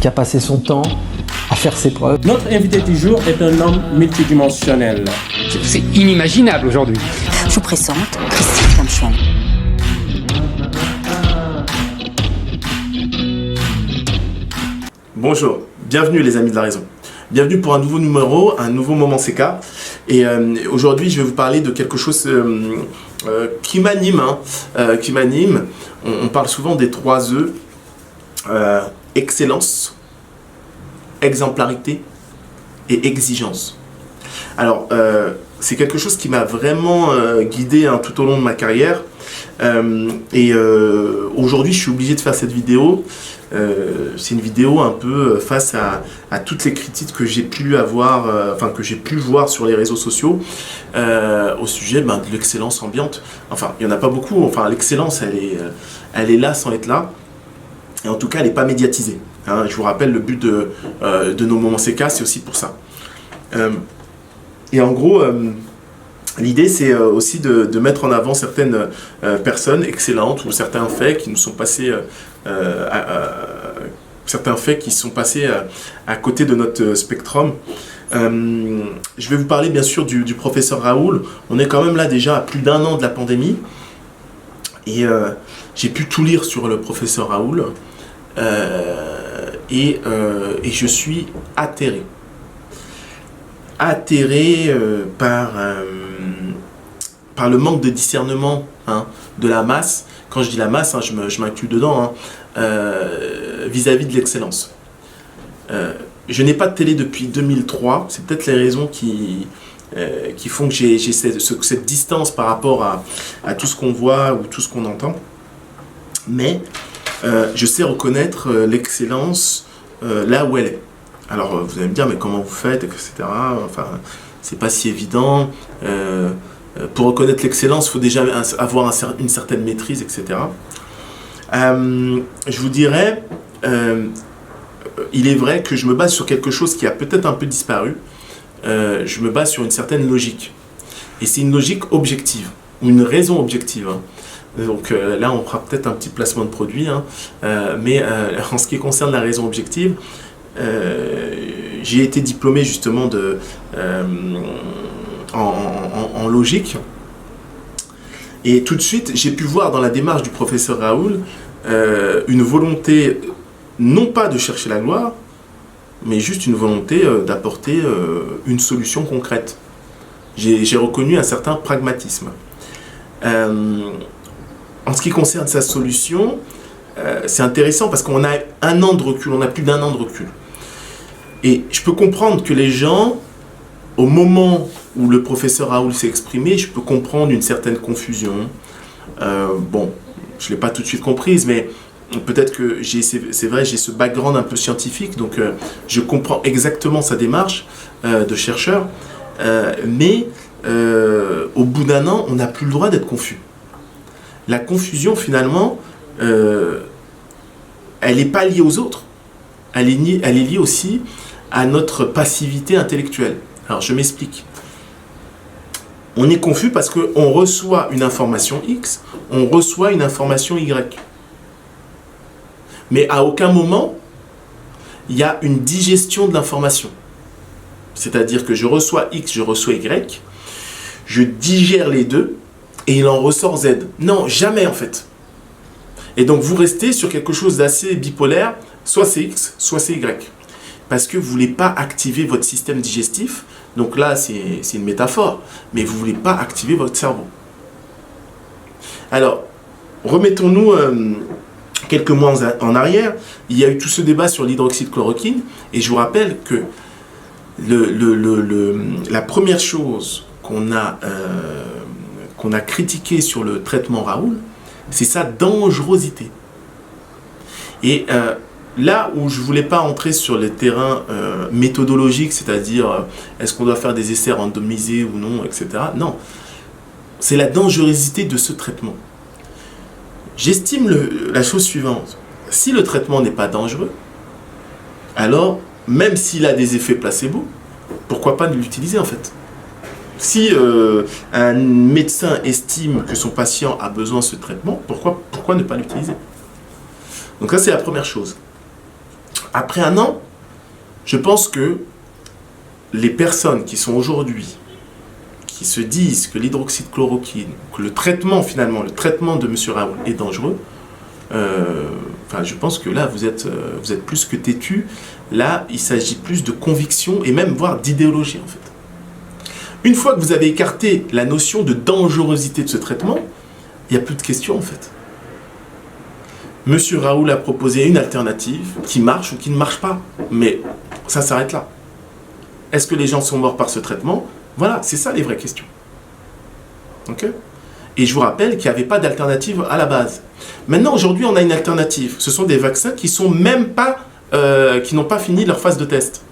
Qui a passé son temps à faire ses preuves. Notre invité du jour est un homme multidimensionnel. C'est inimaginable aujourd'hui. Je vous présente Christine Kamchouan. Bonjour, bienvenue les amis de la raison. Bienvenue pour un nouveau numéro, un nouveau Moment CK. Et aujourd'hui, je vais vous parler de quelque chose qui m'anime. On parle souvent des 3 E. Excellence, exemplarité et exigence. Alors, c'est quelque chose qui m'a vraiment guidé tout au long de ma carrière. Aujourd'hui, je suis obligé de faire cette vidéo. C'est une vidéo un peu face à toutes les critiques que j'ai pu avoir, que j'ai pu voir sur les réseaux sociaux au sujet de l'excellence ambiante. Enfin, il n'y en a pas beaucoup. Enfin, l'excellence, elle est là sans être là. Et en tout cas, elle n'est pas médiatisée. Je vous rappelle, le but de nos moments CK, c'est aussi pour ça. Et en gros, l'idée, c'est aussi de mettre en avant certaines personnes excellentes ou certains faits qui nous sont passés, à côté de notre spectrum. Je vais vous parler bien sûr du professeur Raoul. On est quand même là déjà à plus d'1 an de la pandémie. Et j'ai pu tout lire sur le professeur Raoul. Et je suis atterré. Par le manque de discernement de la masse. Quand je dis la masse, je m'inclus dedans, vis-à-vis de l'excellence. Je n'ai pas de télé depuis 2003. C'est peut-être les raisons qui font que j'ai cette distance par rapport à tout ce qu'on voit ou tout ce qu'on entend. Mais je sais reconnaître l'excellence là où elle est. Alors vous allez me dire, mais comment vous faites, etc. Enfin, c'est pas si évident. Pour reconnaître l'excellence, il faut déjà avoir une certaine maîtrise, etc. Je vous dirais, il est vrai que je me base sur quelque chose qui a peut-être un peu disparu. Je me base sur une certaine logique. Et c'est une logique objective, ou une raison objective. Donc là, on fera peut-être un petit placement de produit. Mais en ce qui concerne la raison objective, j'ai été diplômé justement en logique. Et tout de suite, j'ai pu voir dans la démarche du professeur Raoul une volonté, non pas de chercher la gloire, mais juste une volonté d'apporter une solution concrète. J'ai reconnu un certain pragmatisme. En ce qui concerne sa solution, c'est intéressant parce qu'on a 1 an de recul, on a plus d'1 an de recul. Et je peux comprendre que les gens, au moment où le professeur Raoul s'est exprimé, je peux comprendre une certaine confusion. Bon, je ne l'ai pas tout de suite comprise, mais peut-être que c'est vrai, j'ai ce background un peu scientifique, donc je comprends exactement sa démarche de chercheur. Mais au bout d'1 an, on n'a plus le droit d'être confus. La confusion, finalement, elle n'est pas liée aux autres. Elle est liée aussi à notre passivité intellectuelle. Alors, je m'explique. On est confus parce qu'on reçoit une information X, on reçoit une information Y. Mais à aucun moment, il y a une digestion de l'information. C'est-à-dire que je reçois X, je reçois Y, je digère les deux, et il en ressort Z. Non, jamais en fait. Et donc vous restez sur quelque chose d'assez bipolaire, soit c'est X, soit c'est Y. Parce que vous ne voulez pas activer votre système digestif. Donc là, c'est une métaphore. Mais vous ne voulez pas activer votre cerveau. Alors, remettons-nous quelques mois en arrière. Il y a eu tout ce débat sur l'hydroxychloroquine. Et je vous rappelle que la première chose qu'on a critiquée sur le traitement Raoul, c'est sa dangerosité. Et là où je ne voulais pas entrer sur les terrains méthodologiques, c'est-à-dire est-ce qu'on doit faire des essais randomisés ou non, etc. Non, c'est la dangerosité de ce traitement. J'estime la chose suivante. Si le traitement n'est pas dangereux, alors, même s'il a des effets placebo, pourquoi pas l'utiliser en fait? Si un médecin estime que son patient a besoin de ce traitement, pourquoi ne pas l'utiliser? Donc ça, c'est la première chose. Après un an, je pense que les personnes qui sont aujourd'hui, qui se disent que l'hydroxychloroquine, que le traitement finalement, le traitement de M. Raoul est dangereux, je pense que là, vous êtes plus que têtu. Là, il s'agit plus de conviction et même voire d'idéologie en fait. Une fois que vous avez écarté la notion de dangerosité de ce traitement, il n'y a plus de question en fait. Monsieur Raoul a proposé une alternative qui marche ou qui ne marche pas, mais ça s'arrête là. Est-ce que les gens sont morts par ce traitement? Voilà, c'est ça les vraies questions. Ok? Et je vous rappelle qu'il n'y avait pas d'alternative à la base. Maintenant, aujourd'hui, on a une alternative. Ce sont des vaccins qui sont même pas, qui n'ont pas fini leur phase de test.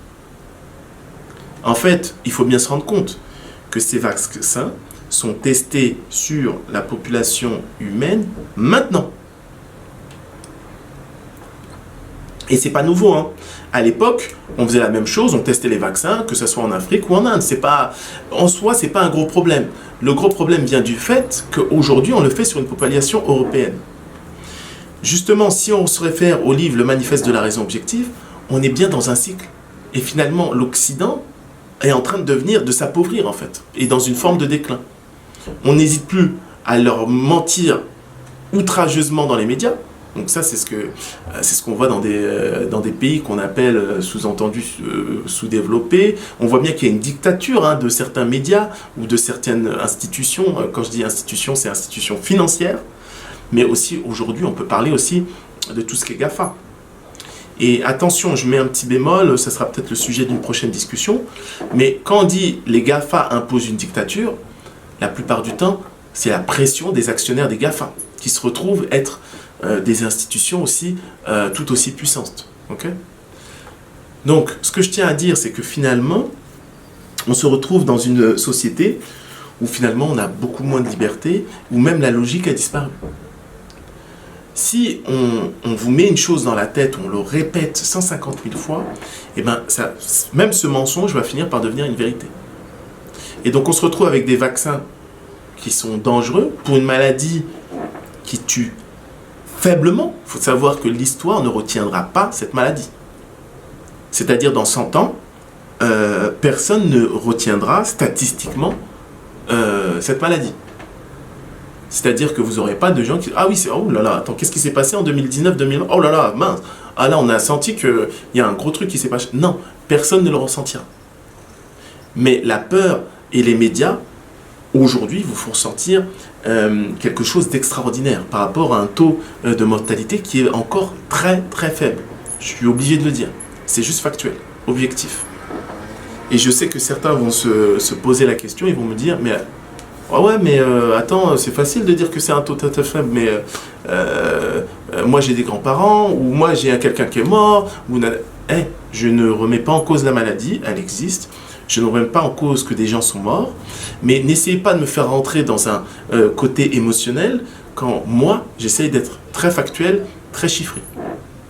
En fait, il faut bien se rendre compte que ces vaccins sont testés sur la population humaine maintenant. Et c'est pas nouveau, hein. À l'époque, on faisait la même chose, on testait les vaccins, que ce soit en Afrique ou en Inde. En soi, c'est pas un gros problème. Le gros problème vient du fait qu'aujourd'hui, on le fait sur une population européenne. Justement, si on se réfère au livre Le Manifeste de la raison objective, on est bien dans un cycle. Et finalement, l'Occident est en train de s'appauvrir en fait, et dans une forme de déclin. On n'hésite plus à leur mentir outrageusement dans les médias. Donc ça, c'est ce qu'on voit dans des pays qu'on appelle sous-entendu sous-développés. On voit bien qu'il y a une dictature de certains médias ou de certaines institutions. Quand je dis institutions, c'est institutions financières. Mais aussi, aujourd'hui, on peut parler aussi de tout ce qui est GAFA. Et attention, je mets un petit bémol, ça sera peut-être le sujet d'une prochaine discussion. Mais quand on dit les GAFA imposent une dictature, la plupart du temps, c'est la pression des actionnaires des GAFA qui se retrouvent être des institutions aussi, tout aussi puissantes. Okay? Donc, ce que je tiens à dire, c'est que finalement, on se retrouve dans une société où finalement on a beaucoup moins de liberté, où même la logique a disparu. Si on vous met une chose dans la tête, on le répète 150 000 fois, et ben même ce mensonge va finir par devenir une vérité. Et donc on se retrouve avec des vaccins qui sont dangereux pour une maladie qui tue faiblement. Il faut savoir que l'histoire ne retiendra pas cette maladie. C'est-à-dire dans 100 ans, personne ne retiendra statistiquement cette maladie. C'est-à-dire que vous n'aurez pas de gens qui... Ah oui, oh là là, attends, qu'est-ce qui s'est passé en 2019-2020 ? Oh là là, mince. Ah là, on a senti qu'il y a un gros truc qui s'est passé. Non, personne ne le ressentira. Mais la peur et les médias, aujourd'hui, vous font sentir quelque chose d'extraordinaire par rapport à un taux de mortalité qui est encore très très faible. Je suis obligé de le dire. C'est juste factuel, objectif. Et je sais que certains vont se poser la question, ils vont me dire, mais... Ouais, mais attends, c'est facile de dire que c'est un taux très faible, mais moi j'ai des grands-parents, ou moi j'ai quelqu'un qui est mort, ou... je ne remets pas en cause la maladie, elle existe, je ne remets pas en cause que des gens sont morts, mais n'essayez pas de me faire rentrer dans un côté émotionnel, quand moi j'essaye d'être très factuel, très chiffré.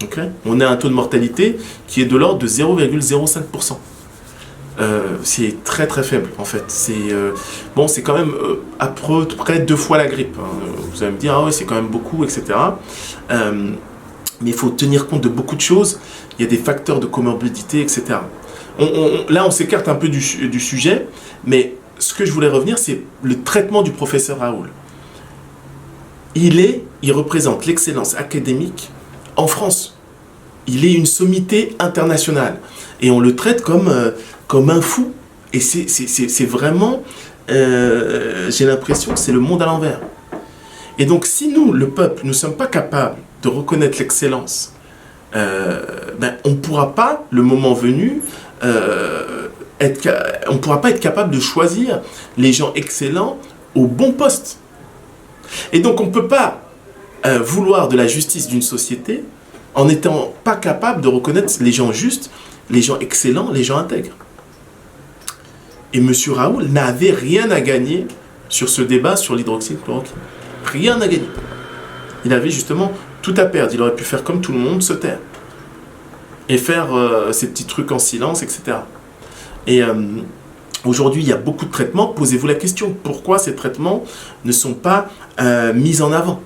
Okay ? On a un taux de mortalité qui est de l'ordre de 0,05%. C'est très très faible en fait. C'est quand même à peu près 2 fois la grippe. Vous allez me dire, ah ouais, c'est quand même beaucoup, etc. Mais il faut tenir compte de beaucoup de choses. Il y a des facteurs de comorbidité, etc. Là, on s'écarte un peu du sujet, mais ce que je voulais revenir, c'est le traitement du professeur Raoul. Il représente l'excellence académique en France. Il est une sommité internationale. Et on le traite comme un fou. Et c'est vraiment... j'ai l'impression que c'est le monde à l'envers. Et donc, si nous, le peuple, nous ne sommes pas capables de reconnaître l'excellence, on ne pourra pas, le moment venu, on ne pourra pas être capable de choisir les gens excellents au bon poste. Et donc, on ne peut pas vouloir de la justice d'une société en n'étant pas capable de reconnaître les gens justes, les gens excellents, les gens intègres. Et M. Raoul n'avait rien à gagner sur ce débat sur l'hydroxychloroquine. Rien à gagner. Il avait justement tout à perdre. Il aurait pu faire comme tout le monde, se taire. Et faire ces petits trucs en silence, etc. Et aujourd'hui, il y a beaucoup de traitements. Posez-vous la question, pourquoi ces traitements ne sont pas mis en avant ?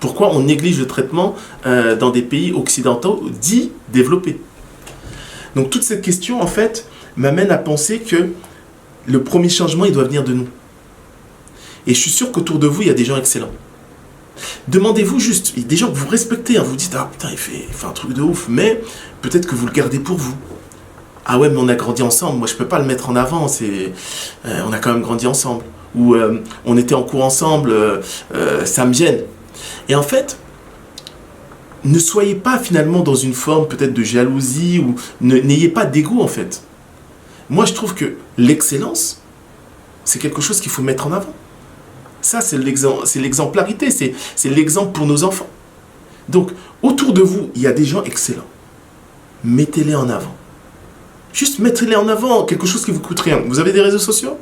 Pourquoi on néglige le traitement dans des pays occidentaux dits développés? Donc toute cette question, en fait, m'amène à penser que le premier changement, il doit venir de nous. Et je suis sûr qu'autour de vous, il y a des gens excellents. Demandez-vous juste, il y a des gens que vous respectez, hein, vous dites, ah putain, il fait un truc de ouf, mais peut-être que vous le gardez pour vous. Ah ouais, mais on a grandi ensemble, moi je peux pas le mettre en avant, on a quand même grandi ensemble. Ou on était en cours ensemble, ça me gêne. Et en fait, ne soyez pas finalement dans une forme peut-être de jalousie, ou n'ayez pas d'ego en fait. Moi je trouve que l'excellence, c'est quelque chose qu'il faut mettre en avant. Ça, c'est l'exemplarité, c'est l'exemple pour nos enfants. Donc, autour de vous, il y a des gens excellents. Mettez-les en avant. Juste mettez-les en avant, quelque chose qui vous coûte rien. Vous avez des réseaux sociaux?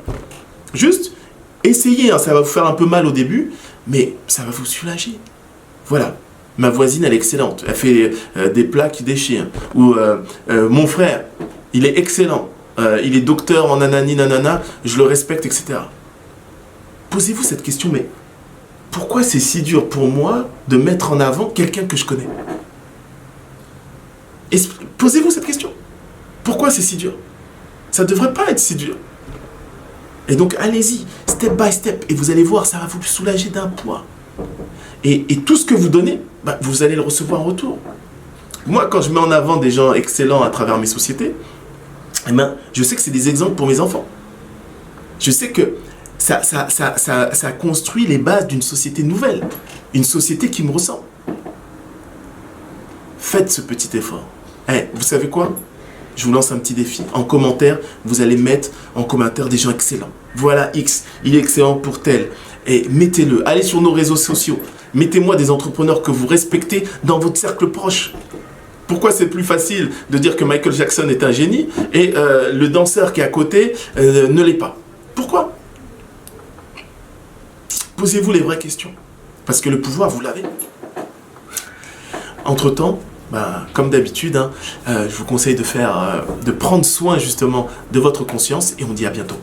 Juste, essayez, hein, ça va vous faire un peu mal au début, mais ça va vous soulager. Voilà, ma voisine, elle est excellente. Elle fait des plats qui déchirent. Ou mon frère, il est excellent. Il est docteur en nanani nanana, je le respecte, etc. Posez-vous cette question, mais pourquoi c'est si dur pour moi de mettre en avant quelqu'un que je connais? Posez-vous cette question. Pourquoi c'est si dur? Ça ne devrait pas être si dur. Et donc, allez-y, step by step, et vous allez voir, ça va vous soulager d'un poids. Et tout ce que vous donnez, vous allez le recevoir en retour. Moi, quand je mets en avant des gens excellents à travers mes sociétés, je sais que c'est des exemples pour mes enfants. Je sais que ça construit les bases d'une société nouvelle, une société qui me ressemble. Faites ce petit effort. Vous savez quoi? Je vous lance un petit défi. En commentaire, vous allez mettre en commentaire des gens excellents. Voilà X, il est excellent pour tel. Et mettez-le. Allez sur nos réseaux sociaux. Mettez-moi des entrepreneurs que vous respectez dans votre cercle proche. Pourquoi c'est plus facile de dire que Michael Jackson est un génie et le danseur qui est à côté ne l'est pas? Pourquoi? Posez-vous les vraies questions. Parce que le pouvoir, vous l'avez. Entre-temps, comme d'habitude, je vous conseille de prendre soin justement de votre conscience et on dit à bientôt.